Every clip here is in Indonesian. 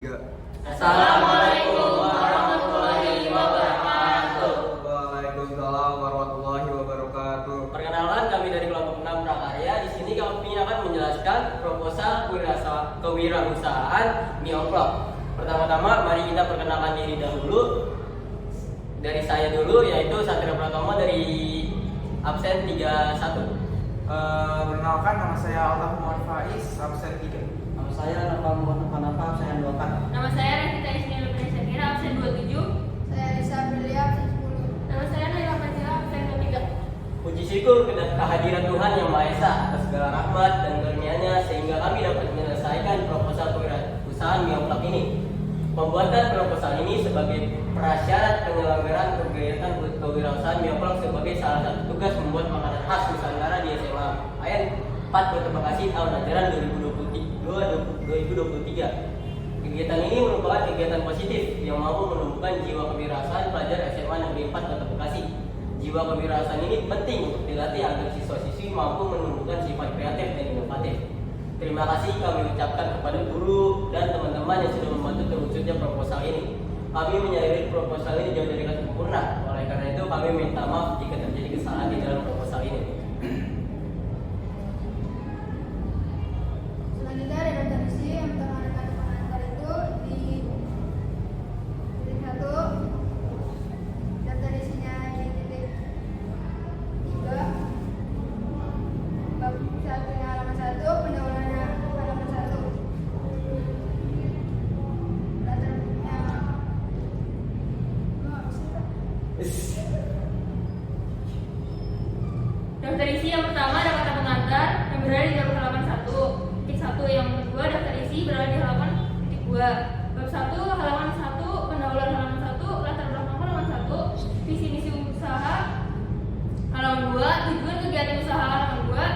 Assalamualaikum warahmatullahi wabarakatuh. Waalaikumsalam warahmatullahi wabarakatuh. Perkenalkan, kami dari kelompok 6 Prakarya. Di sini kami akan menjelaskan proposal kewirausahaan mie oplok. Pertama-tama, mari kita perkenalkan diri dahulu. Dari saya dulu, yaitu Satria Pratomo dari absen 31. Perkenalkan, nama saya Altaf Muhammad Faiz, absen 3. Nama saya Rafa Muhammad Hanafa, absen 2. Nama saya Revita Isni Lubna Syakira, absen 27. Saya Risa Berlia, absen 10. Nama saya Naila Fazila, absen 23. Puji syukur kehadiran Tuhan Yang Maha Esa atas segala rahmat dan karunia-Nya sehingga kami dapat menyelesaikan proposal kewirausahaan mie oplok ini. Pembuatan proposal ini sebagai prasyarat penyelenggaraan kegiatan kewirausahaan mie oplok sebagai salah satu tugas membuat makanan khas Nusantara di SMA AN 4 Kota Bekasi tahun ajaran 2023. Kegiatan ini merupakan kegiatan positif yang mampu menumbuhkan jiwa kewirausahaan pelajar SMA Negeri 4 Kota Bekasi. Jiwa kewirausahaan ini penting untuk dilatih agar siswa-siswi mampu menumbuhkan sifat kreatif dan inovatif. Terima kasih kami ucapkan kepada guru dan teman-teman yang sudah membantu terwujudnya proposal ini. Kami menyadari proposal ini jauh dari kata sempurna. Oleh karena itu kami minta maaf jika terjadi kesalahan di dalam proposal ini. Selanjutnya ada daftar isi yang terangkan pengantar itu di titik 1. Daftar isinya di titik 3. Bab 1 halaman 1, pendahuluannya halaman 1. Daftar isi yang pertama ada kata pengantar yang berada di dalam halaman 1. Titik 1 yang kedua daftar isi berada di halaman titik 2. Bab 1 halaman 1, pendahuluan halaman 1, latar belakang halaman 1, visi misi usaha halaman 2, tujuan kegiatan usaha halaman 2.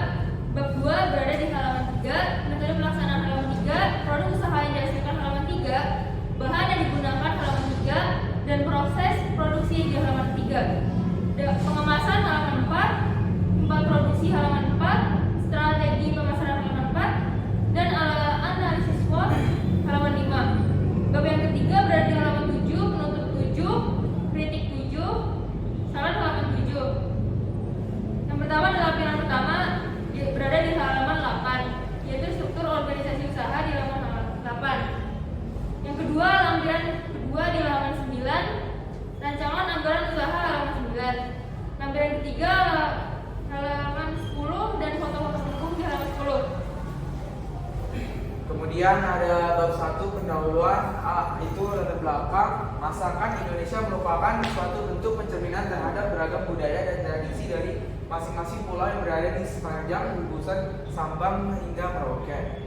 Bab 2 berada di halaman 3, metode pelaksanaan halaman 3, produk usaha yang dihasilkan halaman 3, bahan yang digunakan halaman 3, dan proses produksi di halaman 3. Pengemasan halaman 4, produksi halaman 4, strategi pemasaran halaman 4, dan analisis SWOT halaman 5. Bab yang ketiga berada di halaman 7, penutup 7, kritik 7, saran halaman 7. Yang pertama adalah lampiran pertama berada di halaman 8, yaitu struktur organisasi usaha di halaman 8. Yang kedua, lampiran kedua di halaman 9, rancangan anggaran usaha halaman 9. Lampiran ketiga halaman 10 dan foto-foto pendukung di halaman 10. Kemudian ada bab 1 pendahuluan itu latar belakang. Masakan Indonesia merupakan suatu bentuk pencerminan terhadap beragam budaya dan tradisi dari masing-masing pulau yang berada di sepanjang gugusan Sabang hingga Merauke.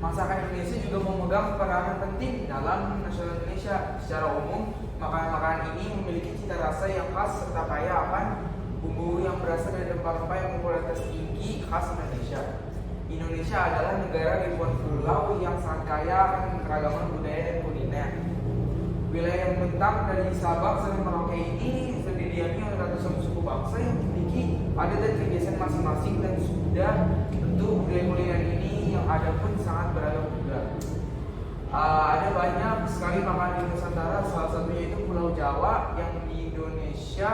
Masakan Indonesia juga memegang peranan penting dalam nasional Indonesia. Secara umum, makanan-makanan ini memiliki cita rasa yang khas serta kaya akan bumbu yang berasal dari rempah-rempah yang berkualitas tinggi khas Indonesia. Indonesia adalah negara ribuan pulau yang sangat kaya akan keragaman budaya dan kuliner. Wilayah yang membentang dari Sabang sampai Merauke ini terdiri oleh ratusan suku bangsa yang memiliki adat dan kebiasaan masing-masing, dan sudah tentu budaya kuliner ini yang ada pun sangat beragam juga. Ada banyak sekali makanan di Nusantara, salah satunya itu Pulau Jawa yang di Indonesia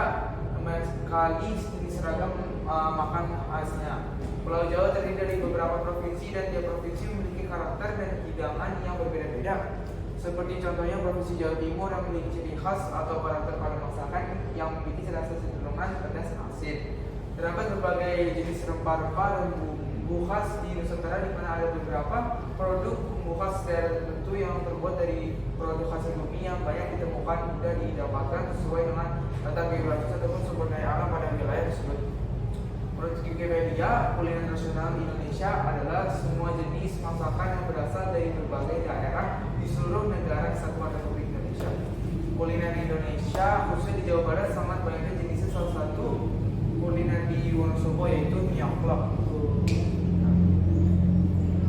banyak sekali jenis seragam makan khasnya. Pulau Jawa terdiri dari beberapa provinsi dan tiap provinsi memiliki karakter dan hidangan yang berbeda-beda. Seperti contohnya Provinsi Jawa Timur yang memiliki ciri khas atau karakter pada masakan yang memiliki rasa cenderungan pedas dan asin. Terdapat berbagai jenis rempah-rempah dan bumbu khas di Nusantara, di mana ada beberapa produk bumbu khas daerah tertentu yang terbuat dari produk hasil bumi yang banyak ditemukan mudah didapatkan sesuai dengan data geografis ataupun sumber daya alam pada wilayah tersebut. Menurut Wikipedia, kuliner nasional Indonesia adalah semua jenis masakan yang berasal dari berbagai daerah di seluruh negara kesatuan Republik Indonesia. Kuliner Indonesia, khususnya di Jawa Barat, sangat banyaknya jenisnya. Salah satu kuliner di Wonosobo yaitu mie oplok.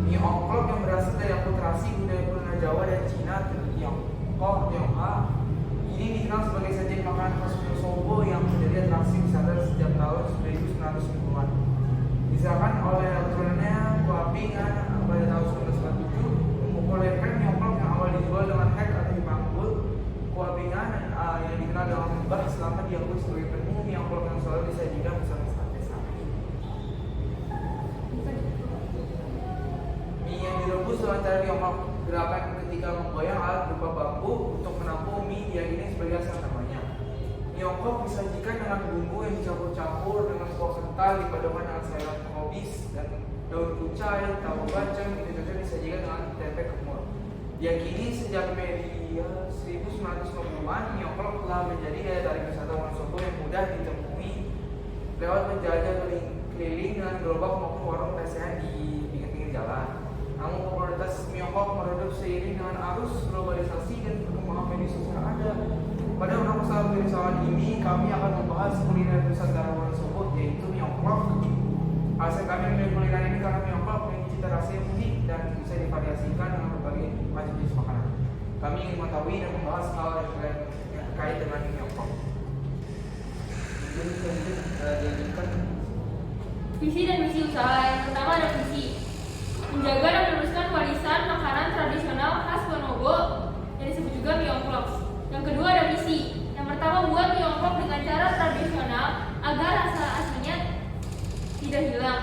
Mie oplok yang berasal dari akulturasi budaya kuliner Jawa dan Cina, Tiongkok, Tionghoa. Ini dikenal sebagai sajian makanan khas Wonosobo yang menjadi atraksi wisata sejak tahun 1990-an. Disahkan oleh aturannya Kuaping pada tahun 1947 mempopulerkan mie oplok yang awal dijual dengan kepemimpinan yang dikenal dengan Mbah selama diakui sebagai penemu mie ongklok yang selalu disajikan bersama sate sapi. Mie yang direbus dengan cara diongklok. Gerakan ketika menggoyang alat berupa bambu untuk menampung mie diyakini sebagai asal namanya. Mie ongklok disajikan dengan bumbu yang dicampur-campur dengan kuah kental dipadukan dengan sayuran kobis dan daun kucai, tahu bacem, itu disajikan dengan tempe kemul. Diyakini sejak media 1950-an, mie ongklok telah menjadi daya tarik wisata Wonosobo yang mudah ditemui lewat penjajah keliling dengan gerobak maupun warung lesehan di pinggir-pinggir jalan. Namun popularitas mie ongklok meredup seiring dengan arus globalisasi dan perkembangan media sosial ada. Pada undang usaha ini kami akan membahas kuliner Nusantara Wonosobo, yaitu mie ongklok. Alasan kami memilih kuliner ini karena mie ongklok memiliki cita rasa yang unik dan bisa divariasikan dengan berbagai macam jenis makanan. Kami ingin mengetahui dan membahas hal yang terkait dengan mie ongklok. Dilanjutkan. Visi dan misi usaha. Yang pertama ada visi: menjaga dan meneruskan warisan makanan tradisional khas Wonosobo yang disebut juga mie ongklok. Yang kedua ada misi. Yang pertama, membuat mie ongklok dengan cara tradisional agar rasa aslinya tidak hilang.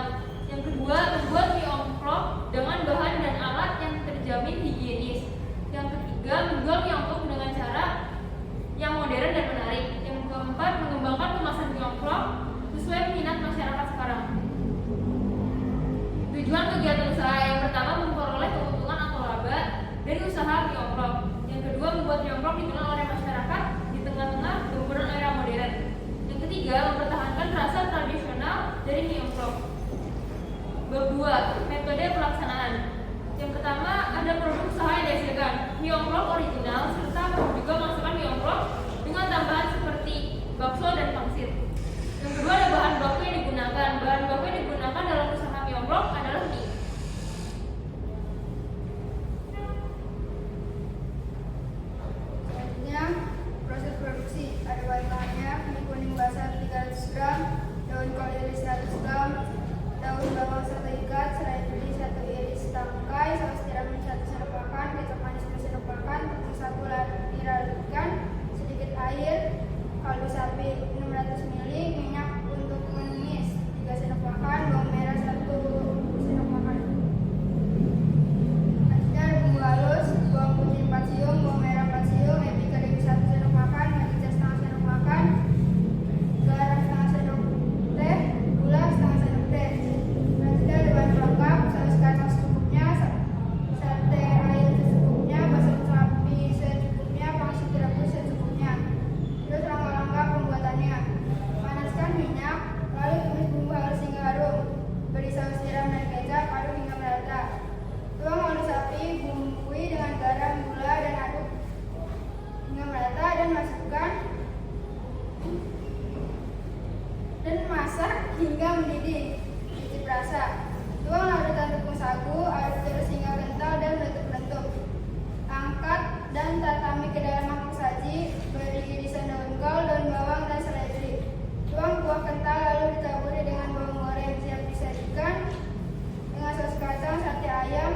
Yang kedua, membuat mie ongklok dengan bahan dan alat yang terjamin higienis. Yang ketiga, menjual mie ongklok dengan cara yang modern dan menarik. Yang keempat, mengembangkan kemasan mie ongklok sesuai minat masyarakat sekarang. Tujuan kegiatan usaha: yang pertama, memperoleh keuntungan atau laba dari usaha mie ongklok. Yang kedua, membuat mie ongklok dikenal oleh masyarakat di tengah-tengah gempuran era modern. Yang ketiga, mempertahankan rasa tradisional dari mie ongklok. Bab 2, metode pelaksanaan. Yang pertama, ada produk usaha yang dihasilkan: mie ongklok original, serta juga masukkan mie ongklok dengan tambahan seperti bakso dan pangsit. Yang kedua, ada bahan baku yang digunakan. Bahan baku yang digunakan dalam usaha mie ongklok adalah mie. Selanjutnya, proses produksi. Ada bahan-bahannya: mie kuning basah 300 gram, daun koli 100 gram, daun bawang 1 ikat, serai beli 1 iris tangkai, saus tiram 1 sendok makan, kecap manis 2 sendok makan, tepung 1 dilarutkan, sedikit air, kaldu sapi 600 ml, minyak untuk menumis 3 sendok makan, bawang merah 1 sendok makan. Selanjutnya ada bumbu halus: bawang putih 4 siung, bawang merah 4 siung, ebi kering 1 sendok makan, merica setengah sendok makan, garam setengah sendok teh, gula setengah sendok teh. Selanjutnya ada bahan pelengkap: saus kacang secukupnya, sate ayam secukupnya, basah sapi secukupnya, pangsit rebus secukupnya. Terus langkah-langkah pembuatannya: panaskan minyak, lalu tumis bumbu halus hingga harum, beri saus tiram dan kecap, aduk hingga merata. Tuang lalu sapi, bumbui dengan garam, gula, dan aduk hingga merata dan masukkan dan masak hingga mendidih. Cicip rasa. Tuang larutan tepung sagu, aduk terus hingga kental dan meletup-letup. Angkat dan tatami ke dalam mangkok saji, beri irisan daun kol, daun bawang, dan seledri. Tuang kuah kental lalu ditaburi dengan bawang goreng siap disajikan dengan saus kacang, sate ayam,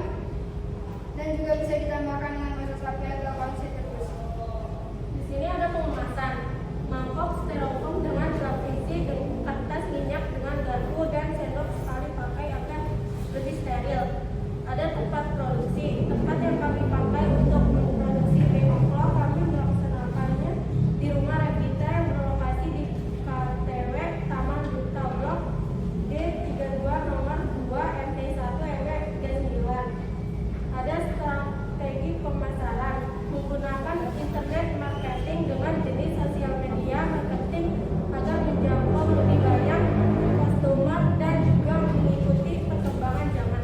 dan juga bisa ditambahkan dengan basah sapi atau pangsit rebus. Di sini ada pengemasan: mangkok styrofoam dengan lapisi kertas minyak dengan garpu dan sendok sekali pakai agar lebih steril. Ada tempat produksi. Tempat yang kami pakai untuk memproduksi mie ongklok, kami melaksanakannya di rumah Revita yang berlokasi di KTW Taman Duta Blok D32 nomor 2 MT1 RW 39. Ada strategi pemasaran: menggunakan internet marketing dengan jenis sosial media marketing agar menjangkau lebih banyak customer dan juga mengikuti perkembangan zaman.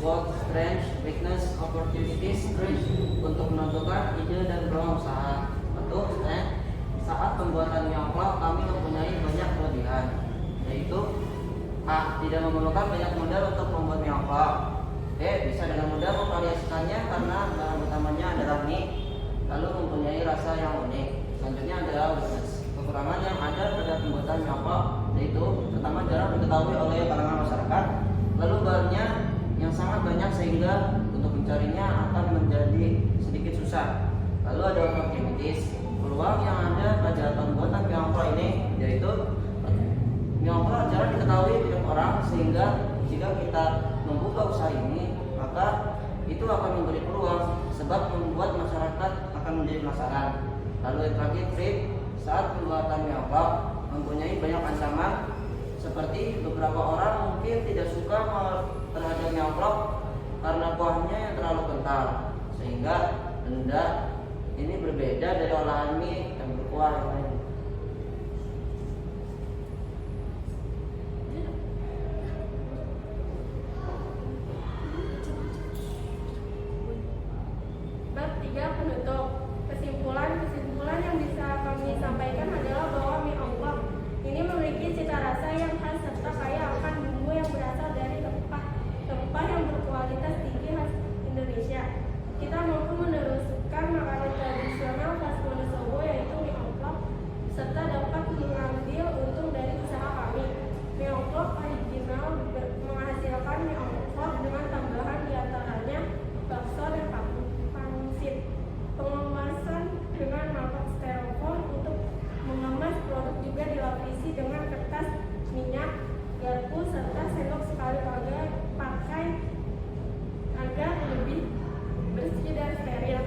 Work, strength, weakness, opportunities, strength untuk menentukan ide dan peluang usaha. Untuk saat pembuatan mie ongklok kami mempunyai banyak kelebihan, yaitu A. Tidak memerlukan banyak modal untuk membuat mie ongklok. B. Bisa dengan mudah memvariasikannya karena bahan utamanya adalah mie, lalu mempunyai rasa yang unik. Selanjutnya adalah weakness. Kekurangan yang ada pada pembuatan mie ongklok yaitu pertama, jarang diketahui oleh kalangan masyarakat, lalu bahannya yang sangat banyak sehingga untuk mencarinya akan menjadi besar. Lalu ada opportunities, peluang yang ada pada pembuatan Myeongkok ini yaitu Myeongkok jarang diketahui banyak orang, sehingga jika kita membuka usaha ini maka itu akan memberi peluang sebab membuat masyarakat akan menjadi penasaran. Lalu yang terakhir, Trip, saat pembuatan Myeongkok mempunyai banyak ancaman seperti beberapa orang mungkin tidak suka terhadap Myeongkok karena kuahnya yang terlalu kental, sehingga hendak ini berbeda dari olahan mie yang berkuah yang lain. Bab 3 penutup. Kesimpulan yang bisa kami sampaikan adalah bahwa mie ongklok ini memiliki cita rasa yang khas serta kaya akan bumbu yang berasal dari rempah yang berkualitas tinggi khas Indonesia. Kita mampu meneruskan makanan tradisional khas Wonosobo yaitu mie ongklok serta dapat mengambil untung dari usaha kami. Mie ongklok original menghasilkan mie ongklok dengan tambahan diantaranya bakso dan pangsit. Pengemasan dengan mangkok styrofoam untuk mengemas produk juga dilapisi dengan kertas minyak, garpu serta sendok sekali pakai agar lebih bersih dan steril.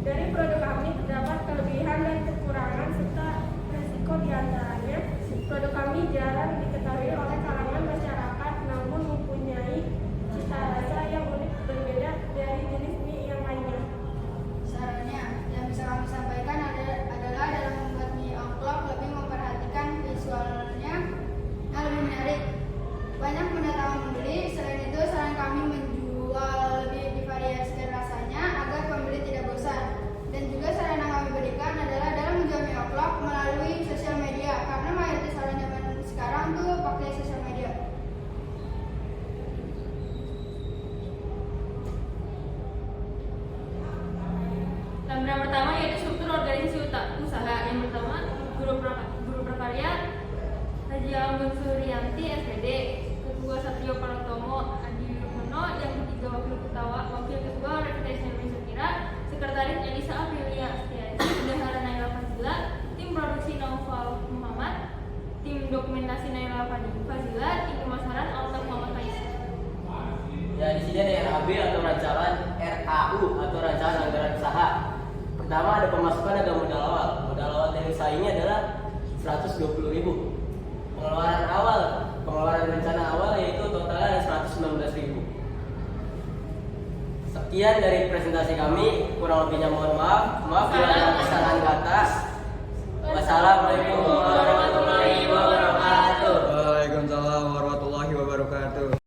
Dari produk kami terdapat kelebihan dan kekurangan serta resiko diantaranya. Produk kami jarang diketahui oleh kalangan masyarakat, namun mempunyai cita rasa yang unik berbeda dari jenis mie yang lainnya. Sarannya yang bisa kami sampaikan adalah dalam membuat mie ongklok lebih memperhatikan visualnya yang lebih menarik. Banyak mendatangkan pembeli. Selain itu, saran kami menjual lebih divariasikan rasanya agar pembeli tidak bosan. Dan juga saran yang kami berikan adalah dalam menjual mie ongklok melalui sosial media, karena mayoritas orang zaman sekarang tuh pakai sosial media. Yang pertama yaitu struktur organisasi usaha. Yang pertama, guru prakarya Haji Ambon Suryanti SPD, kedua Satrio Pratomo Adi Rukmono, yang ketiga wakil ketua Revitalisasi Indonesia Kira, sekretaris Elisa Aprilia Setiaji, bendahara Naila Fazila, tim produksi Naufal Muhammad, tim dokumentasi Naila Fazila, tim pemasaran Alta Muhammad Faiz. Ya, di sini ada RAB atau rancangan RAU atau rancangan anggaran usaha. Pertama ada pemasukan, ada modal awal. Modal awal dari usaha ini adalah 120.000. Pengeluaran rencana awal yaitu totalnya 119.000. Sekian dari presentasi kami. Kurang lebihnya mohon maaf. Bila ada kesalahan kata. Wassalamualaikum.